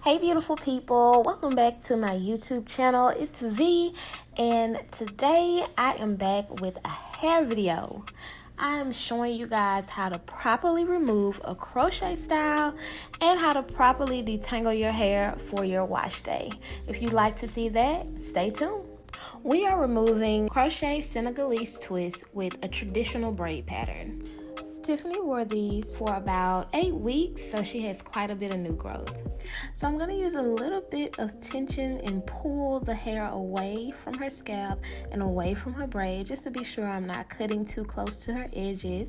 Hey beautiful people, welcome back to my YouTube channel. It's V, and today I am back with a hair video. I am showing you guys how to properly remove a crochet style and how to properly detangle your hair for your wash day. If you'd like to see that, stay tuned. We are removing crochet Senegalese twist with a traditional braid pattern. Tiffany wore these for about 8 weeks, so she has quite a bit of new growth. So I'm going to use a little bit of tension and pull the hair away from her scalp and away from her braid, just to be sure I'm not cutting too close to her edges.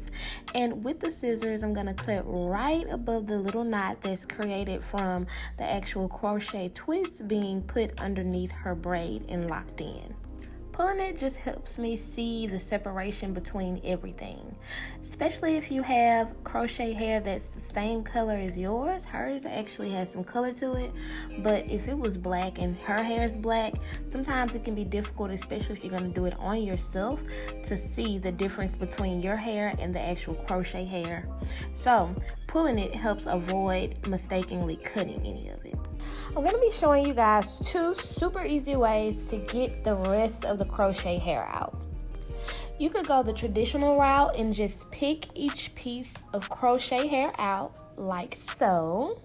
And with the scissors, I'm going to cut right above the little knot that's created from the actual crochet twist being put underneath her braid and locked in. Pulling it just helps me see the separation between everything, especially if you have crochet hair that's the same color as yours. Hers actually has some color to it, but if it was black and her hair is black, sometimes it can be difficult, especially if you're going to do it on yourself, to see the difference between your hair and the actual crochet hair. So pulling it helps avoid mistakenly cutting any of it. I'm going to be showing you guys 2 super easy ways to get the rest of the crochet hair out. You could go the traditional route and just pick each piece of crochet hair out like so.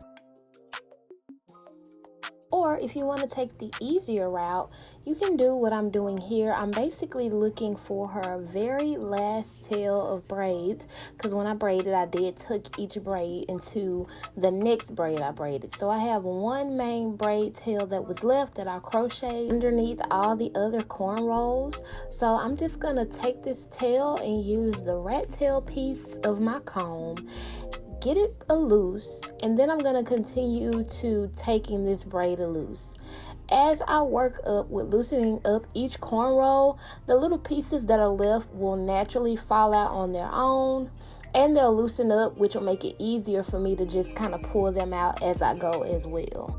Or if you want to take the easier route, you can do what I'm doing here. I'm basically looking for her very last tail of braids, because when I braided, I did tuck each braid into the next braid I braided. So I have one main braid tail that was left that I crocheted underneath all the other corn rolls. So I'm just going to take this tail and use the rat tail piece of my comb, get it loose, and then I'm going to continue to taking this braid loose. As I work up with loosening up each corn roll, the little pieces that are left will naturally fall out on their own, and they'll loosen up, which will make it easier for me to just kind of pull them out as I go as well.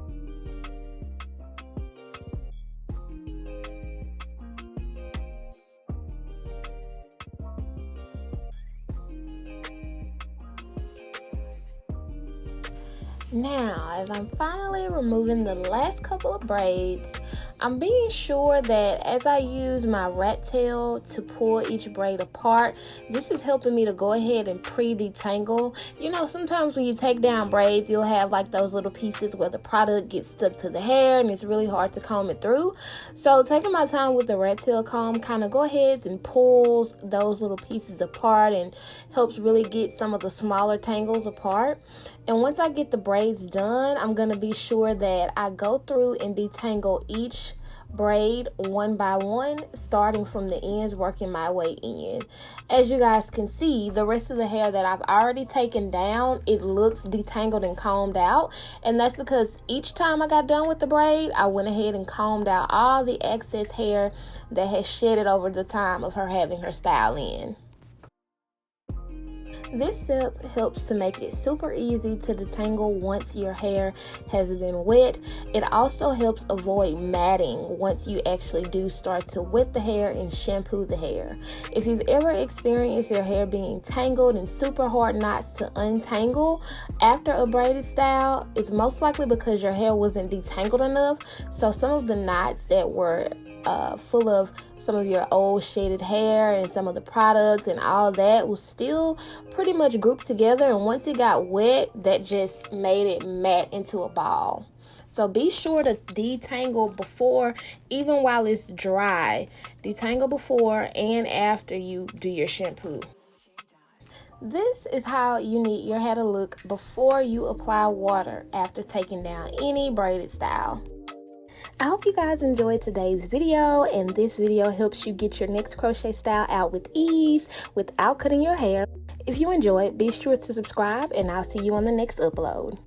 Now, as I'm finally removing the last couple of braids, I'm being sure that as I use my rat tail to pull each braid apart, this is helping me to go ahead and pre-detangle. You know, sometimes when you take down braids, you'll have like those little pieces where the product gets stuck to the hair and it's really hard to comb it through. So taking my time with the rat tail comb kind of go ahead and pulls those little pieces apart and helps really get some of the smaller tangles apart. And once I get the braids done, I'm going to be sure that I go through and detangle each braid one by one, starting from the ends, working my way in. As you guys can see, the rest of the hair that I've already taken down, it looks detangled and combed out. And that's because each time I got done with the braid, I went ahead and combed out all the excess hair that has shedded over the time of her having her style in. This step helps to make it super easy to detangle once your hair has been wet. It also helps avoid matting once you actually do start to wet the hair and shampoo the hair. If you've ever experienced your hair being tangled and super hard knots to untangle after a braided style, it's most likely because your hair wasn't detangled enough. So some of the knots that were full of some of your old shaded hair and some of the products and all that was still pretty much grouped together, and once it got wet, that just made it mat into a ball. So be sure to detangle before, even while it's dry. Detangle before and after you do your shampoo. This is how you need your hair to look before you apply water after taking down any braided style. I hope you guys enjoyed today's video, and this video helps you get your next crochet style out with ease without cutting your hair. If you enjoyed, be sure to subscribe, and I'll see you on the next upload.